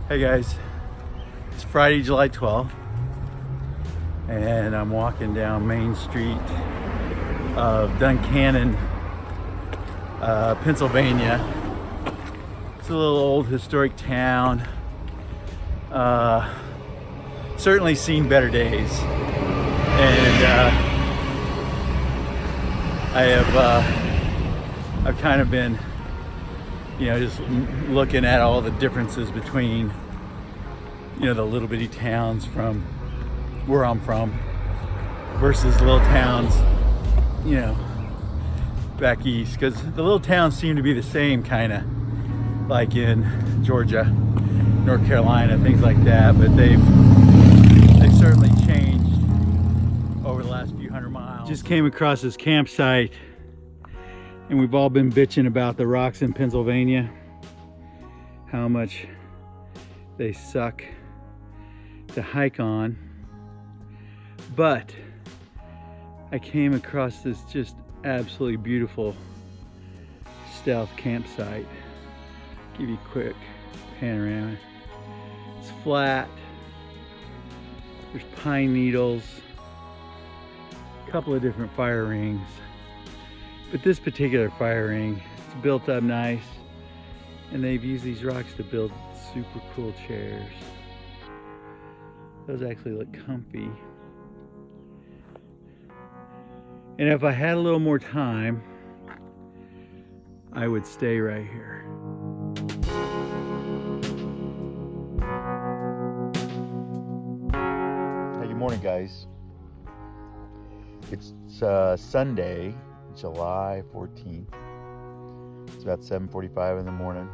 Hey guys, it's Friday, July 12th, and I'm walking down Main Street of Duncannon, Pennsylvania. It's a little old historic town. Certainly seen better days, and I've kind of been, just looking at all the differences between, the little bitty towns from where I'm from versus little towns, back east. Because the little towns seem to be the same kind of, like in Georgia, North Carolina, things like that. But they've certainly changed over the last few hundred miles. Just came across this campsite, and we've all been bitching about the rocks in Pennsylvania, how much they suck to hike on. But I came across this just absolutely beautiful stealth campsite. Give you a quick panorama. It's flat. There's pine needles, a couple of different fire rings. But this particular fire ring, it's built up nice, and they've used these rocks to build super cool chairs. Those actually look comfy. And if I had a little more time, I would stay right here. Hey, good morning, guys. It's Sunday, July 14th. It's about 7:45 in the morning,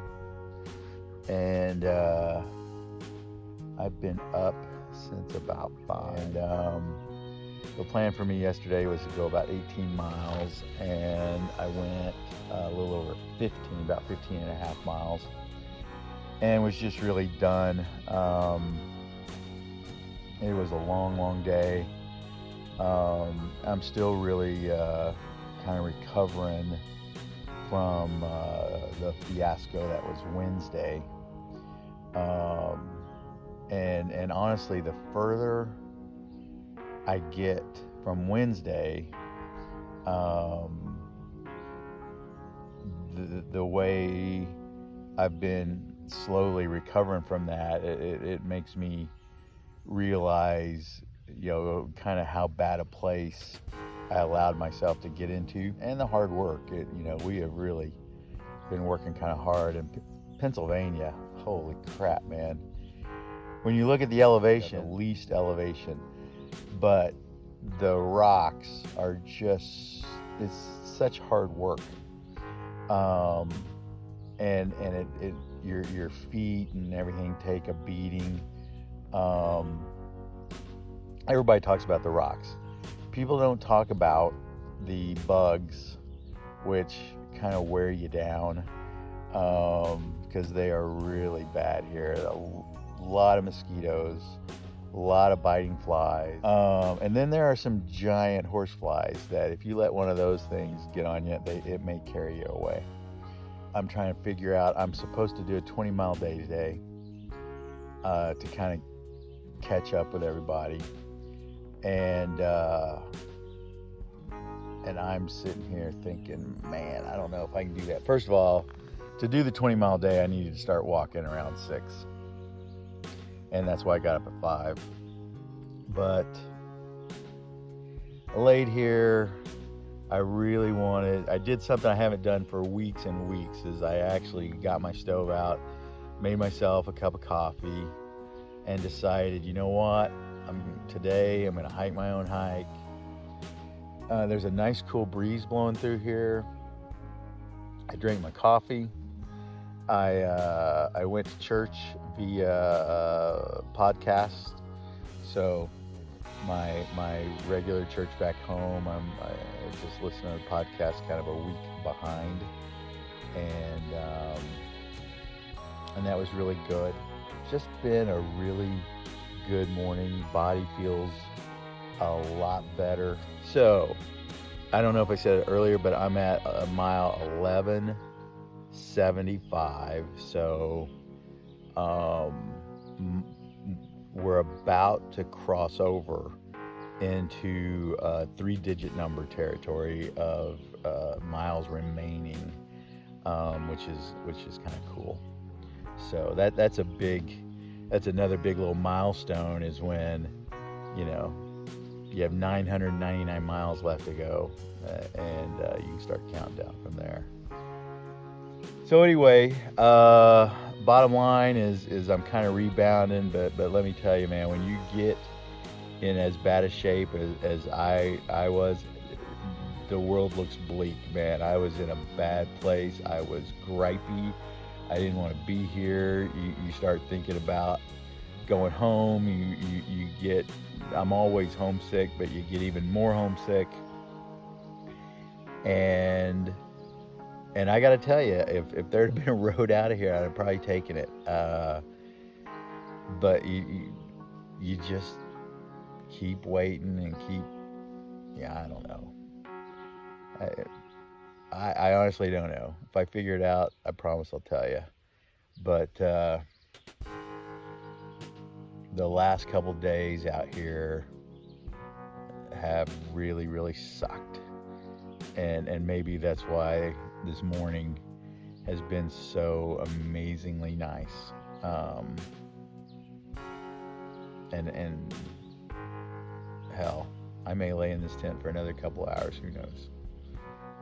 and I've been up since about 5. And the plan for me yesterday was to go about 18 miles, and I went a little over 15, about 15 and a half miles, and was just really done. It was a long day. I'm still really kind of recovering from the fiasco that was Wednesday. And honestly, the further I get from Wednesday, the way I've been slowly recovering from that, it makes me realize, kind of how bad a place I allowed myself to get into, and the hard work. We have really been working kind of hard in Pennsylvania. Holy crap, man. When you look at the elevation, the least elevation, but the rocks are just, it's such hard work. And your feet and everything take a beating. Everybody talks about the rocks. People don't talk about the bugs, which kind of wear you down, because they are really bad here. A lot of mosquitoes, a lot of biting flies, and then there are some giant horse flies that if you let one of those things get on you, it may carry you away. I'm trying to figure out, I'm supposed to do a 20-mile day today, to kind of catch up with everybody. And I'm sitting here thinking, man, I don't know if I can do that. First of all, to do the 20-mile day, I needed to start walking around 6. And that's why I got up at 5. But I laid here. I did something I haven't done for weeks and weeks, is I actually got my stove out, made myself a cup of coffee, and decided, you know what? Today I'm gonna hike my own hike. There's a nice cool breeze blowing through here. I drank my coffee. I went to church via podcast. So my regular church back home, I just listen to the podcast kind of a week behind, and that was really good. Just been a really good morning. Body feels a lot better. So I don't know if I said it earlier, but I'm at mile 1175. So we're about to cross over into 3-digit number territory of miles remaining, which is kind of cool. So that's another big little milestone, is when you have 999 miles left to go, and you can start counting down from there. So anyway, bottom line is I'm kind of rebounding, but let me tell you, man, when you get in as bad a shape as I was, the world looks bleak, man. I was in a bad place. I was gripey. I didn't want to be here. You start thinking about going home. You get, I'm always homesick, but you get even more homesick. And I got to tell you, if there had been a road out of here, I'd have probably taken it. But you just keep waiting and I don't know. I honestly don't know. If I figure it out, I promise I'll tell you. But the last couple days out here have really, really sucked. And maybe that's why this morning has been so amazingly nice. And hell, I may lay in this tent for another couple hours, who knows.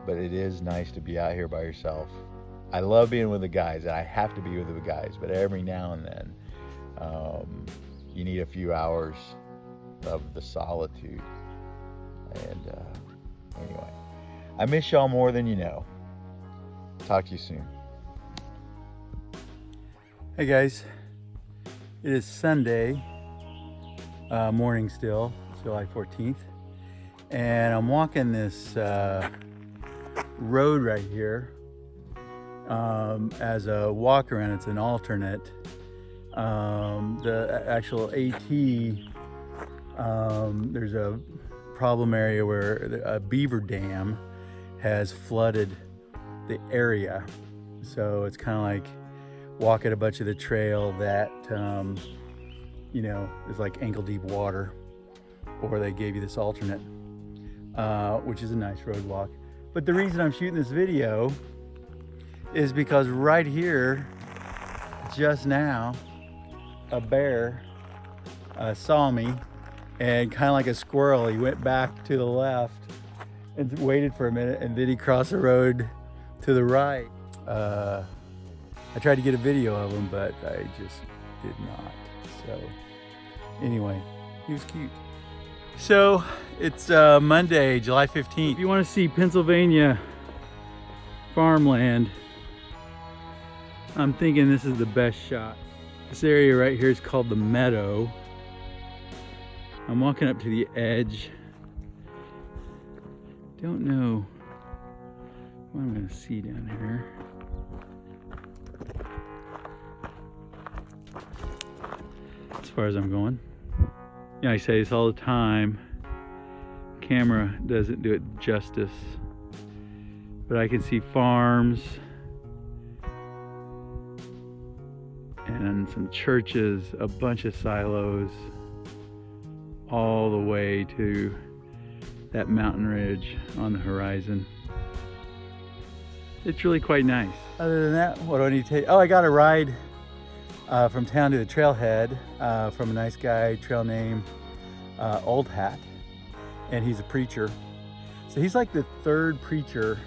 But it is nice to be out here by yourself. I love being with the guys, and I have to be with the guys, but every now and then you need a few hours of the solitude. And anyway, I miss y'all more than you know. Talk to you soon. Hey guys, it is Sunday morning still, July 14th, and I'm walking this road right here as a walk around. It's an alternate. The actual AT, there's a problem area where a beaver dam has flooded the area, so it's kind of like walking a bunch of the trail that is like ankle deep water, or they gave you this alternate, which is a nice road walk. But the reason I'm shooting this video is because right here, just now, a bear saw me, and kind of like a squirrel, he went back to the left and waited for a minute, and then he crossed the road to the right. I tried to get a video of him, but I just did not. So anyway, he was cute. So it's Monday, July 15th. If you want to see Pennsylvania farmland, I'm thinking this is the best shot. This area right here is called the Meadow. I'm walking up to the edge. Don't know what I'm gonna see down here. As far as I'm going. Yeah, I say this all the time. Camera doesn't do it justice. But I can see farms and some churches, a bunch of silos, all the way to that mountain ridge on the horizon. It's really quite nice. Other than that, what do I need to take? Oh, I got a ride from town to the trailhead from a nice guy, trail name Old Hat, and he's a preacher. So he's like the third preacher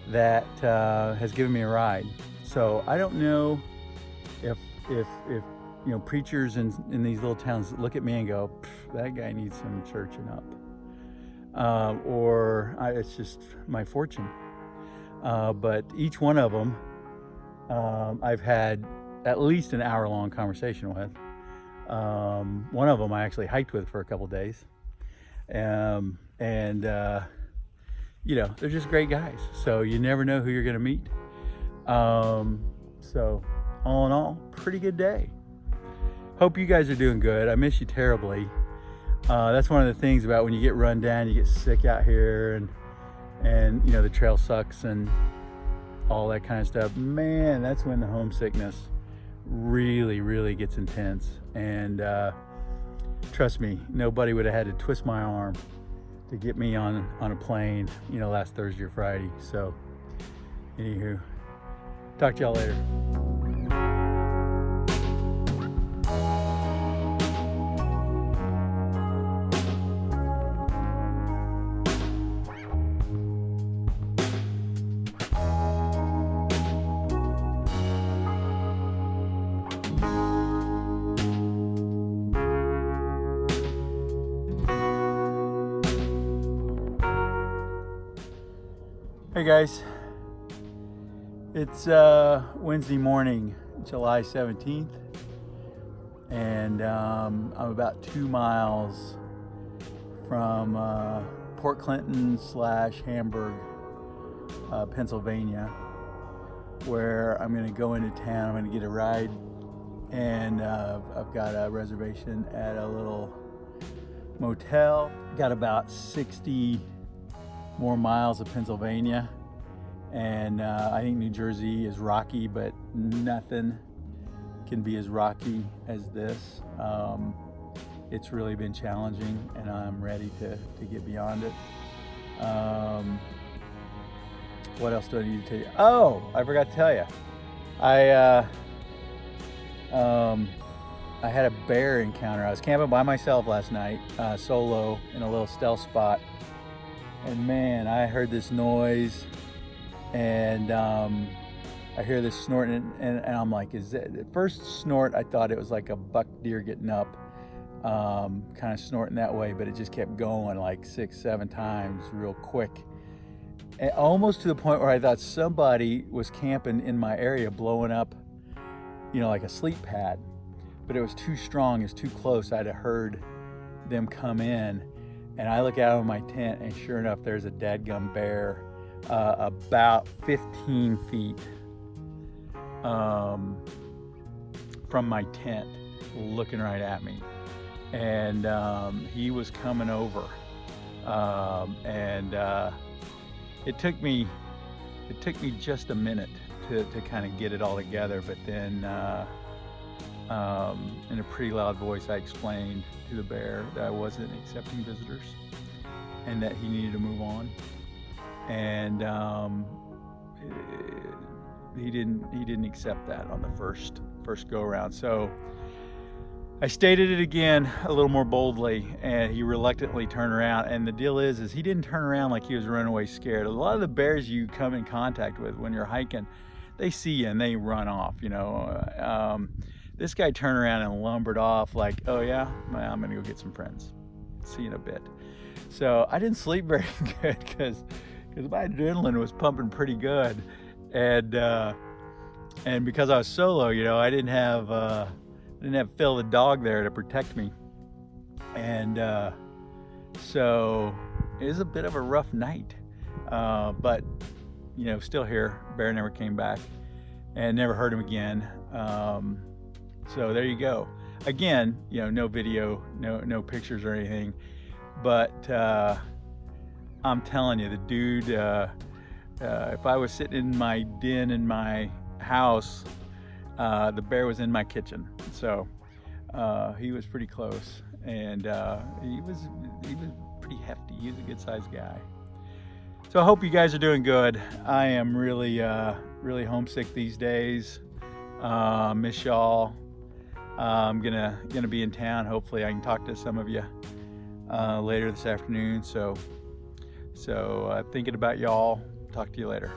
that has given me a ride. So I don't know if preachers in these little towns look at me and go, that guy needs some churching up, it's just my fortune. But each one of them I've had at least an hour-long conversation with. One of them I actually hiked with for a couple days, and they're just great guys. So you never know who you're going to meet. So all in all, pretty good day. Hope you guys are doing good. I miss you terribly. That's one of the things about when you get run down, you get sick out here, and the trail sucks and all that kind of stuff. Man, that's when the homesickness really gets intense. And trust me, nobody would have had to twist my arm to get me on a plane, last Thursday or Friday. So, anywho, talk to y'all later. Hey guys, it's Wednesday morning, July 17th, and I'm about 2 miles from Port Clinton / Hamburg, Pennsylvania, where I'm going to go into town. I'm going to get a ride, and I've got a reservation at a little motel. Got about 60 more miles of Pennsylvania, and I think New Jersey is rocky, but nothing can be as rocky as this. It's really been challenging, and I'm ready to get beyond it. What else do I need to tell you? Oh, I forgot to tell you. I had a bear encounter. I was camping by myself last night, solo, in a little stealth spot. And man, I heard this noise, and I hear this snorting, and I'm like, is it? At first snort, I thought it was like a buck deer getting up, kind of snorting that way, but it just kept going like 6-7 times real quick. And almost to the point where I thought somebody was camping in my area, blowing up, like a sleep pad. But it was too strong, it's too close. I'd have heard them come in. And I look out of my tent, and sure enough, there's a dadgum bear about 15 feet from my tent, looking right at me. And he was coming over, and it took me just a minute to kind of get it all together. But then, in a pretty loud voice, I explained to the bear that I wasn't accepting visitors and that he needed to move on. And he didn't accept that on the first go around. So I stated it again a little more boldly, and he reluctantly turned around. And the deal is he didn't turn around like he was running away scared. A lot of the bears you come in contact with when you're hiking, they see you and they run off, This guy turned around and lumbered off like, oh yeah, well, I'm gonna go get some friends. See you in a bit. So I didn't sleep very good because my adrenaline was pumping pretty good, and because I was solo, I didn't have Phil the dog there to protect me, and so it was a bit of a rough night, but still here. Bear never came back, and never heard him again. So there you go. Again, no video, no pictures or anything, but I'm telling you, the dude, if I was sitting in my den in my house, the bear was in my kitchen. So he was pretty close, and he was pretty hefty. He was a good sized guy. So I hope you guys are doing good. I am really homesick these days. Miss y'all. I'm gonna be in town. Hopefully I can talk to some of you later this afternoon. So thinking about y'all. Talk to you later.